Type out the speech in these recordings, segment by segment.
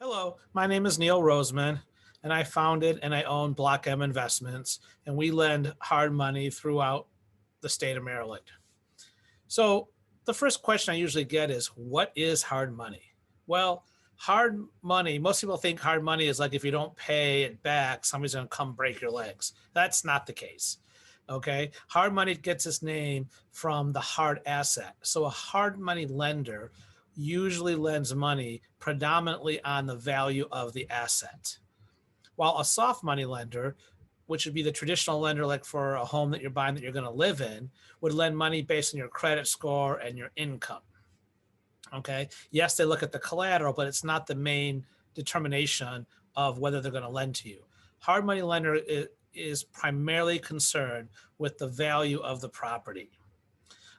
Hello, my name is Neil Roseman, and I founded and I own Block M Investments, and we lend hard money throughout the state of Maryland. So, the first question I usually get is, what is hard money? Well, hard money, most people think hard money is like if you don't pay it back, somebody's going to come break your legs. That's not the case. Okay. Hard money gets its name from the hard asset. So, a hard money lender usually lends money predominantly on the value of the asset, while a soft money lender, which would be the traditional lender, like for a home that you're buying that you're going to live in, would lend money based on your credit score and your income. Okay. Yes, they look at the collateral, but it's not the main determination of whether they're going to lend to you. Hard money lender is primarily concerned with the value of the property.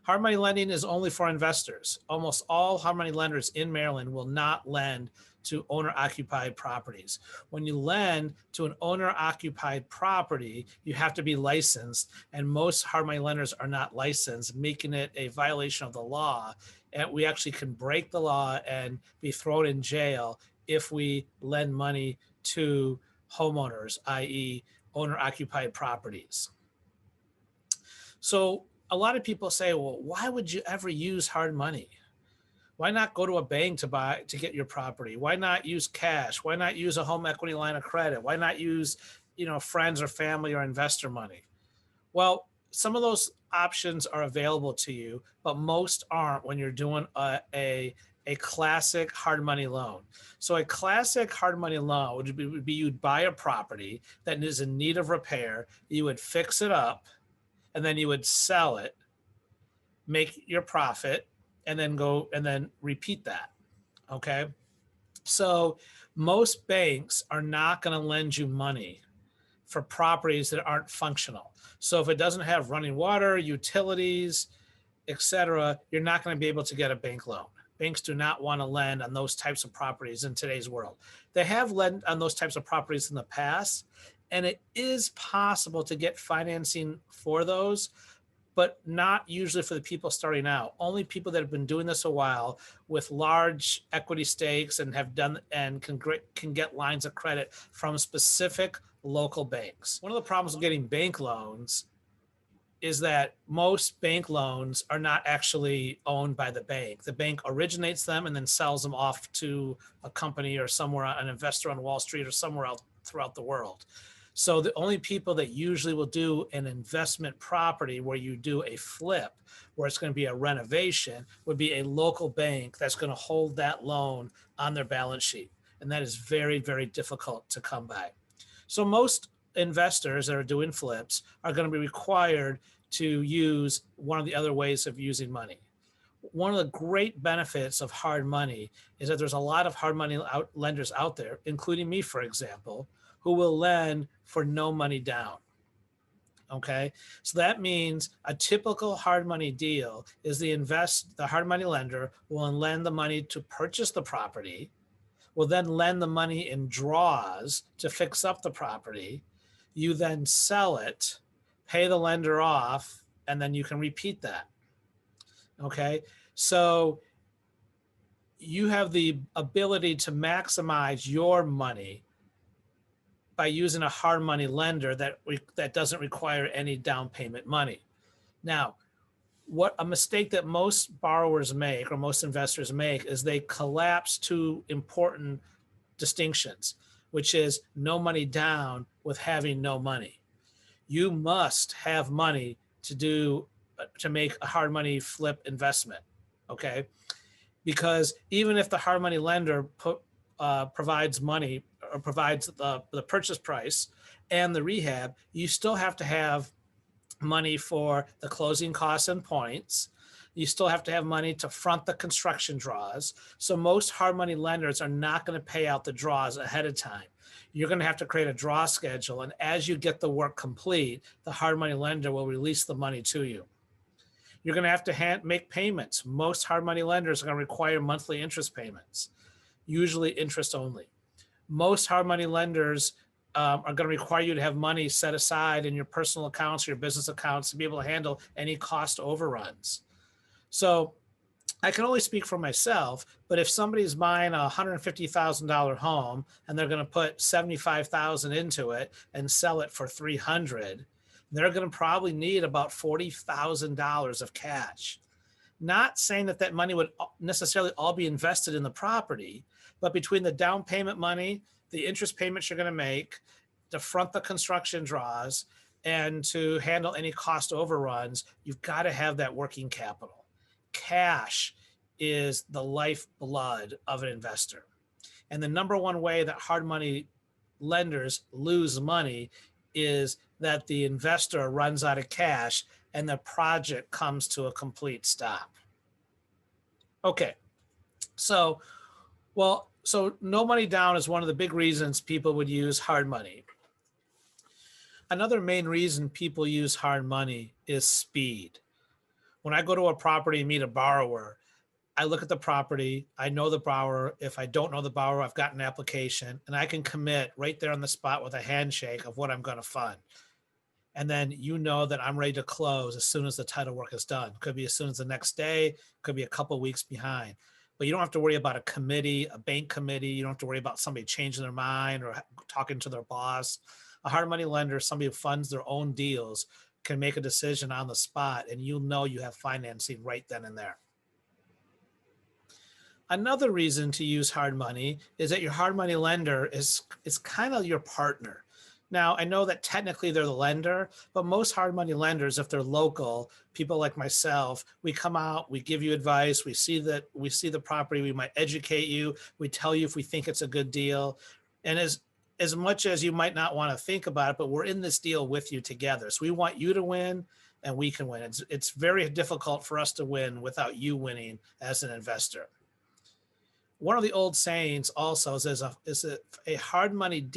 Hard money lending is only for investors. Almost all hard money lenders in Maryland will not lend to owner occupied properties. When you lend to an owner occupied property, you have to be licensed, and most hard money lenders are not licensed, making it a violation of the law. And we actually can break the law and be thrown in jail if we lend money to homeowners, i.e., owner occupied properties. So a lot of people say, well, why would you ever use hard money? Why not go to a bank to get your property? Why not use cash? Why not use a home equity line of credit? Why not use, friends or family or investor money? Well, some of those options are available to you, but most aren't when you're doing a classic hard money loan. So a classic hard money loan would be you'd buy a property that is in need of repair, you would fix it up, and then you would sell it, make your profit, and then go and then repeat that. Okay. So most banks are not going to lend you money for properties that aren't functional. So if it doesn't have running water, utilities, etc., you're not going to be able to get a bank loan. Banks do not want to lend on those types of properties in today's world. They have lent on those types of properties in the past, and it is possible to get financing for those, but not usually for the people starting out. Only people that have been doing this a while with large equity stakes and have done and can get lines of credit from specific local banks. One of the problems with getting bank loans is that most bank loans are not actually owned by the bank. The bank originates them and then sells them off to a company or somewhere, an investor on Wall Street or somewhere else throughout the world. So the only people that usually will do an investment property where you do a flip, where it's going to be a renovation, would be a local bank that's going to hold that loan on their balance sheet. And that is very, very difficult to come by. So most investors that are doing flips are going to be required to use one of the other ways of using money. One of the great benefits of hard money is that there's a lot of hard money lenders out there, including me, for example, who will lend for no money down. Okay. So that means a typical hard money deal is the hard money lender will lend the money to purchase the property, will then lend the money in draws to fix up the property. You then sell it, pay the lender off, and then you can repeat that. Okay. So you have the ability to maximize your money by using a hard money lender that doesn't require any down payment money. Now, what a mistake that most borrowers make or most investors make is they collapse two important distinctions, which is no money down with having no money. You must have money to make a hard money flip investment. Okay. Because even if the hard money lender provides money or provides the purchase price and the rehab, you still have to have money for the closing costs and points. You still have to have money to front the construction draws. So most hard money lenders are not going to pay out the draws ahead of time. You're going to have to create a draw schedule. And as you get the work complete, the hard money lender will release the money to you. You're going to have to make payments. Most hard money lenders are going to require monthly interest payments, usually interest only. Most hard money lenders are going to require you to have money set aside in your personal accounts or your business accounts to be able to handle any cost overruns. So I can only speak for myself, but if somebody's buying a $150,000 home and they're going to put 75,000 into it and sell it for 300, they're going to probably need about $40,000 of cash. Not saying that that money would necessarily all be invested in the property, but between the down payment money, the interest payments you're going to make, to front the construction draws, and to handle any cost overruns, you've got to have that working capital. Cash is the lifeblood of an investor. And the number one way that hard money lenders lose money is that the investor runs out of cash and the project comes to a complete stop. Okay, so, so no money down is one of the big reasons people would use hard money. Another main reason people use hard money is speed. When I go to a property and meet a borrower, I look at the property, I know the borrower. If I don't know the borrower, I've got an application and I can commit right there on the spot with a handshake of what I'm going to fund. And then you know that I'm ready to close as soon as the title work is done. Could be as soon as the next day, could be a couple of weeks behind. But you don't have to worry about a committee, a bank committee. You don't have to worry about somebody changing their mind or talking to their boss. A hard money lender, somebody who funds their own deals, can make a decision on the spot and you'll know you have financing right then and there. Another reason to use hard money is that your hard money lender is kind of your partner. Now, I know that technically they're the lender, but most hard money lenders, if they're local, people like myself, we come out, we give you advice, we see the property, we might educate you, we tell you if we think it's a good deal. And as much as you might not want to think about it, but we're in this deal with you together. So we want you to win and we can win. It's very difficult for us to win without you winning as an investor. One of the old sayings also is a hard money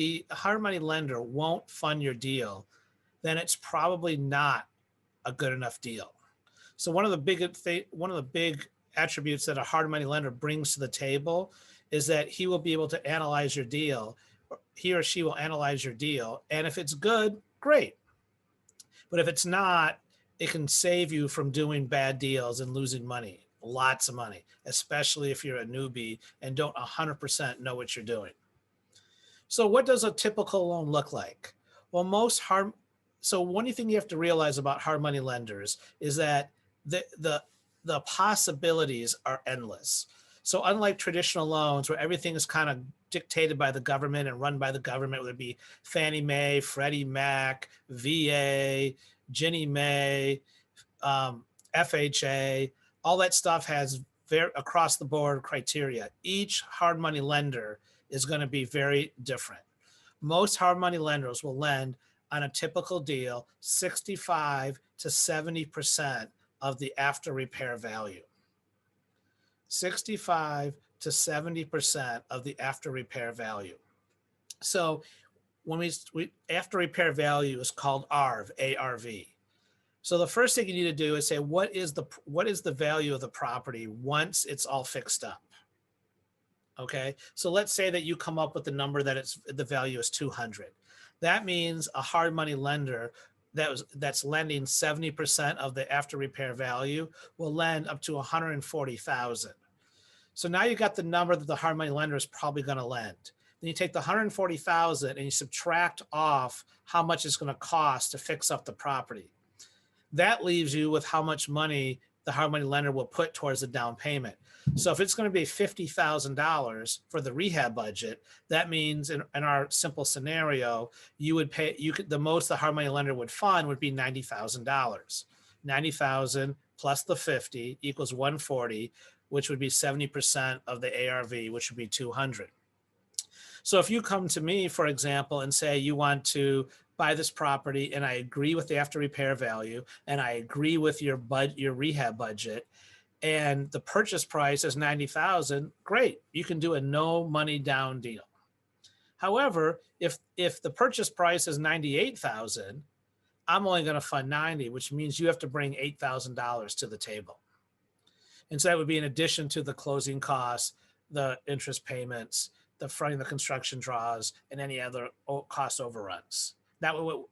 lender won't fund your deal, then it's probably not a good enough deal. So one of the big attributes that a hard money lender brings to the table is that he will be able to analyze your deal. He or she will analyze your deal, and if it's good, great. But if it's not, it can save you from doing bad deals and losing money. Lots of money, especially if you're a newbie and don't 100% know what you're doing. So what does a typical loan look like? Well, so one thing you have to realize about hard money lenders is that the possibilities are endless. So unlike traditional loans where everything is kind of dictated by the government and run by the government, whether it be Fannie Mae, Freddie Mac, VA, Ginnie Mae, FHA, all that stuff has very across the board criteria. Each hard money lender is going to be very different. Most hard money lenders will lend on a typical deal 65 to 70% of the after repair value. 65 to 70% of the after repair value. So when we after repair value is called ARV, ARV. So the first thing you need to do is say, what is the value of the property once it's all fixed up? Okay, so let's say that you come up with the number that the value is 200. That means a hard money lender that's lending 70% of the after repair value will lend up to 140,000. So now you got the number that the hard money lender is probably going to lend. Then you take the 140,000 and you subtract off how much it's going to cost to fix up the property. That leaves you with how much money the hard money lender will put towards the down payment. So if it's going to be $50,000 for the rehab budget, that means in our simple scenario, the most the hard money lender would fund would be $90,000. 90,000 plus the 50 equals 140, which would be 70% of the ARV, which would be 200. So if you come to me, for example, and say you want to buy this property and I agree with the after repair value and I agree with your rehab budget and the purchase price is 90,000, great. You can do a no money down deal. However, if the purchase price is 98,000, I'm only going to fund 90, which means you have to bring $8,000 to the table. And so that would be in addition to the closing costs, the interest payments, the fronting the construction draws, and any other cost overruns.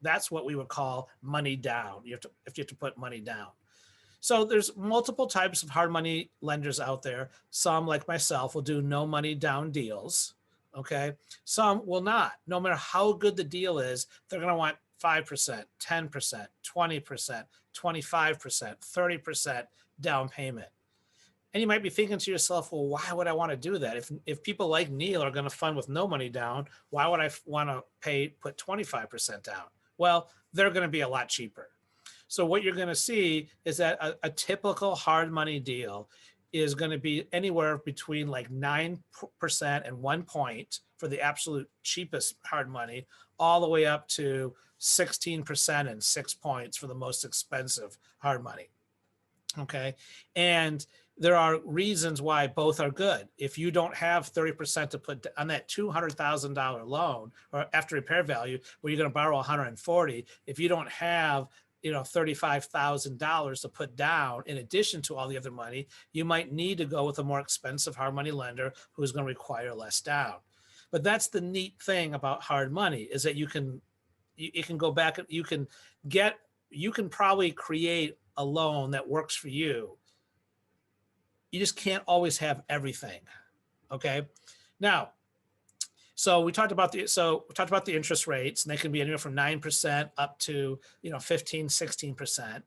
That's what we would call money down. If you have to put money down. So there's multiple types of hard money lenders out there. Some, like myself, will do no money down deals. Okay. Some will not. No matter how good the deal is, they're going to want 5%, 10%, 20%, 25%, 30% down payment. And you might be thinking to yourself, well, why would I want to do that? If people like Neil are going to fund with no money down, why would I want to put 25% down? Well, they're going to be a lot cheaper. So what you're going to see is that a typical hard money deal is going to be anywhere between like 9% and 1 point for the absolute cheapest hard money, all the way up to 16% and 6 points for the most expensive hard money. Okay. And there are reasons why both are good. If you don't have 30% to put on that $200,000 loan or after repair value, where you're going to borrow 140, if you don't have $35,000 to put down in addition to all the other money, you might need to go with a more expensive hard money lender who's going to require less down. But that's the neat thing about hard money, is that you can go back, you can probably create a loan that works for you. You just can't always have everything. Okay. Now, so we talked about the interest rates, and they can be anywhere from 9% up to 15, 16%.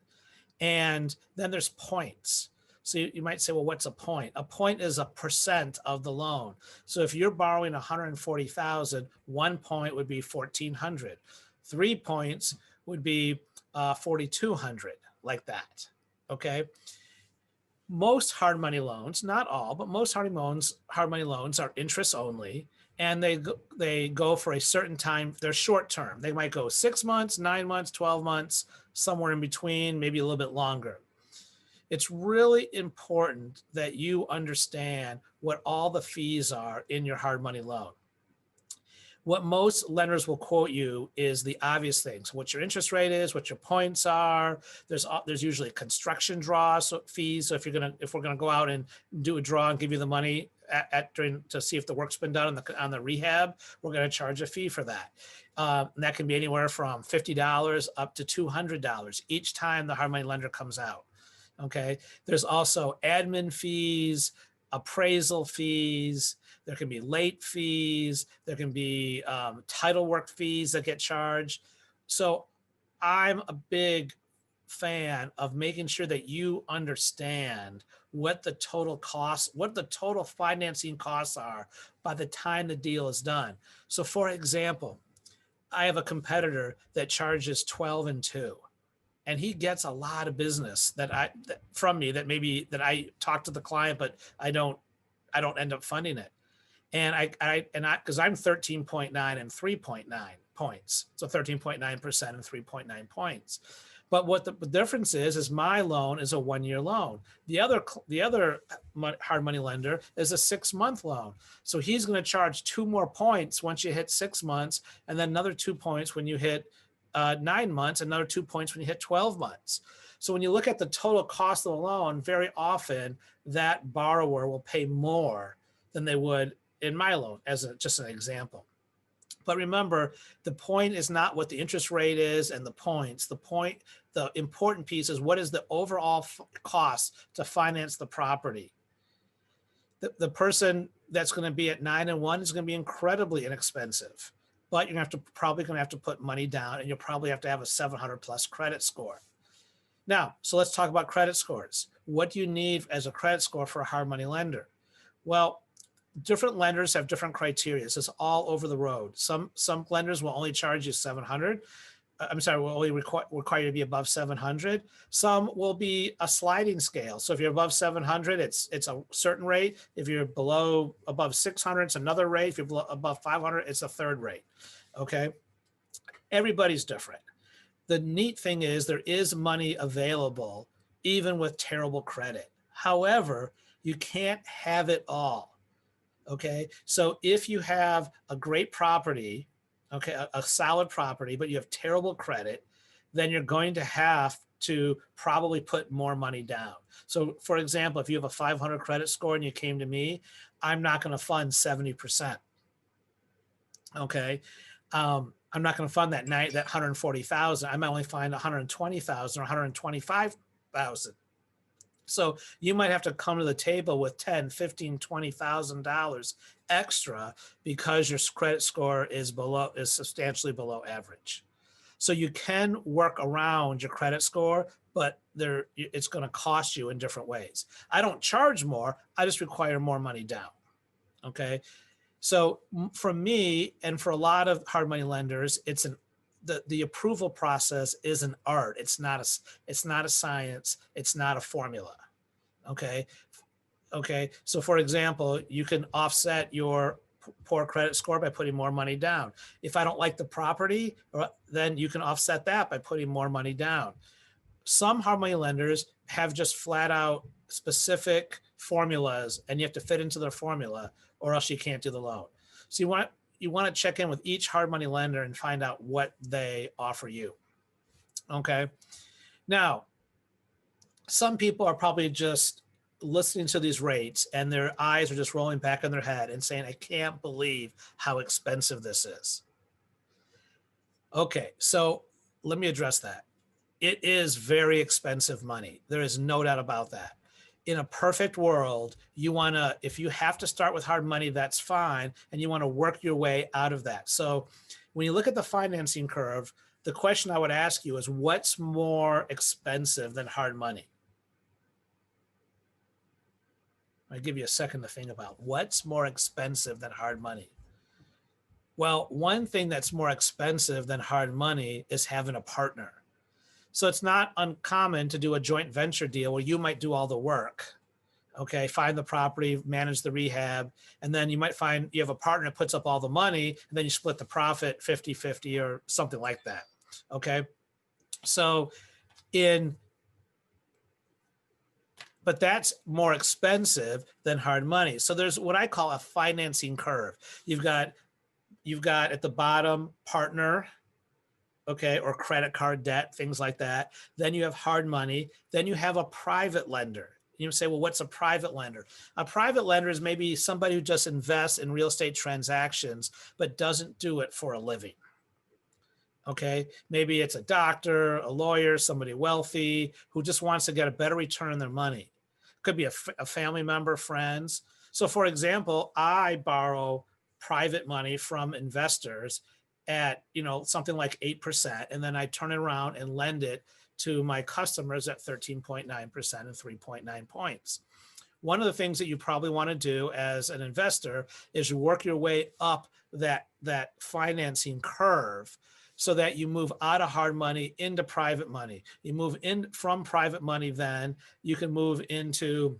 And then there's points. So you might say, well, what's a point? A point is a percent of the loan. So if you're borrowing 140,000, 1 point would be 1,400. 3 points would be 4,200, like that. Okay. Most hard money loans, not all, but most hard money loans are interest only, and they go for a certain time. They're short term. They might go 6 months, 9 months, 12 months, somewhere in between, maybe a little bit longer. It's really important that you understand what all the fees are in your hard money loan. What most lenders will quote you is the obvious things: what your interest rate is, what your points are. There's usually construction draw fees. So if we're gonna go out and do a draw and give you the money to see if the work's been done on the rehab, we're gonna charge a fee for that. And that can be anywhere from $50 up to $200 each time the hard money lender comes out. Okay. There's also admin fees, appraisal fees. There can be late fees. There can be title work fees that get charged. So I'm a big fan of making sure that you understand what the total costs, what the total financing costs are by the time the deal is done. So for example, I have a competitor that charges 12 and 2. And he gets a lot of business from me that I talk to the client, but I don't end up funding it. And because I'm 13.9 and 3.9 points. So 13.9% and 3.9 points. But what the difference is my loan is a 1-year loan. The other hard money lender is a 6-month loan. So he's going to charge 2 more points once you hit 6 months, and then another 2 points when you hit 9 months, another 2 points when you hit 12 months. So when you look at the total cost of the loan, very often that borrower will pay more than they would in my loan, as just an example. But remember, the point is not what the interest rate is and the points. The important piece is, what is the overall cost to finance the property? The person that's going to be at 9 and 1 is going to be incredibly inexpensive, but you're probably going to have to put money down, and you'll probably have to have a 700 plus credit score. Now, so let's talk about credit scores. What do you need as a credit score for a hard money lender? Well, different lenders have different criteria. It's all over the road. Some lenders will only charge you 700. Will only require you to be above 700. Some will be a sliding scale. So if you're above 700, it's a certain rate. If you're above 600, it's another rate. If you're above 500, it's a third rate. Okay. Everybody's different. The neat thing is there is money available even with terrible credit. However, you can't have it all. Okay. So if you have a great property, okay, a solid property, but you have terrible credit, then you're going to have to probably put more money down. So for example, if you have a 500 credit score and you came to me, I'm not going to fund 70%. Okay. I'm not going to fund that 140,000. I might only find 120,000 or 125,000. So you might have to come to the table with 10, 15, $20,000 extra because your credit score is substantially below average. So you can work around your credit score, but it's going to cost you in different ways. I don't charge more. I just require more money down. Okay. So for me and for a lot of hard money lenders, the approval process is an art. It's not a science. It's not a formula. Okay. Okay. So for example, you can offset your poor credit score by putting more money down. If I don't like the property, then you can offset that by putting more money down. Some hard money lenders have just flat out specific formulas, and you have to fit into their formula, or else you can't do the loan. So you want to check in with each hard money lender and find out what they offer you. Okay. Now, some people are probably just listening to these rates and their eyes are just rolling back in their head and saying, I can't believe how expensive this is. Okay, so let me address that. It is very expensive money. There is no doubt about that. In a perfect world, if you have to start with hard money, that's fine. And you want to work your way out of that. So when you look at the financing curve, the question I would ask you is, what's more expensive than hard money? I'll give you a second to think about what's more expensive than hard money. Well, one thing that's more expensive than hard money is having a partner. So it's not uncommon to do a joint venture deal where you might do all the work. Okay, find the property, manage the rehab, and then you might find you have a partner that puts up all the money, and then you split the profit 50-50 or something like that. Okay, so but that's more expensive than hard money. So there's what I call a financing curve. You've got at the bottom partner, okay, or credit card debt, things like that. Then you have hard money. Then you have a private lender. You say, well, what's a private lender? A private lender is maybe somebody who just invests in real estate transactions, but doesn't do it for a living. Okay, maybe it's a doctor, a lawyer, somebody wealthy who just wants to get a better return on their money. Could be a family member, friends. So for example, I borrow private money from investors at, something like 8%. And then I turn it around and lend it to my customers at 13.9% and 3.9 points. One of the things that you probably want to do as an investor is you work your way up that financing curve so that you move out of hard money into private money. You move in from private money, then you can move into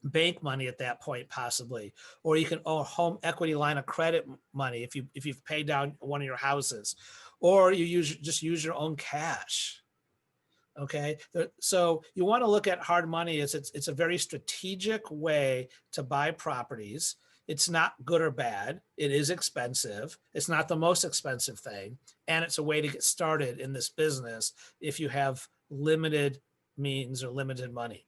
bank money at that point, possibly, or you can own home equity line of credit money if you've paid down one of your houses, or you just use your own cash. Okay, so you want to look at hard money as it's a very strategic way to buy properties. It's not good or bad. It is expensive. It's not the most expensive thing. And it's a way to get started in this business if you have limited means or limited money.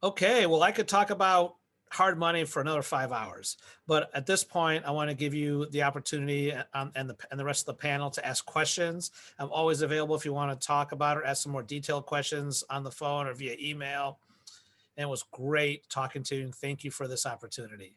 Okay, well, I could talk about hard money for another 5 hours, but at this point, I want to give you the opportunity and the rest of the panel to ask questions. I'm always available if you want to talk about or ask some more detailed questions on the phone or via email. And it was great talking to you, and thank you for this opportunity.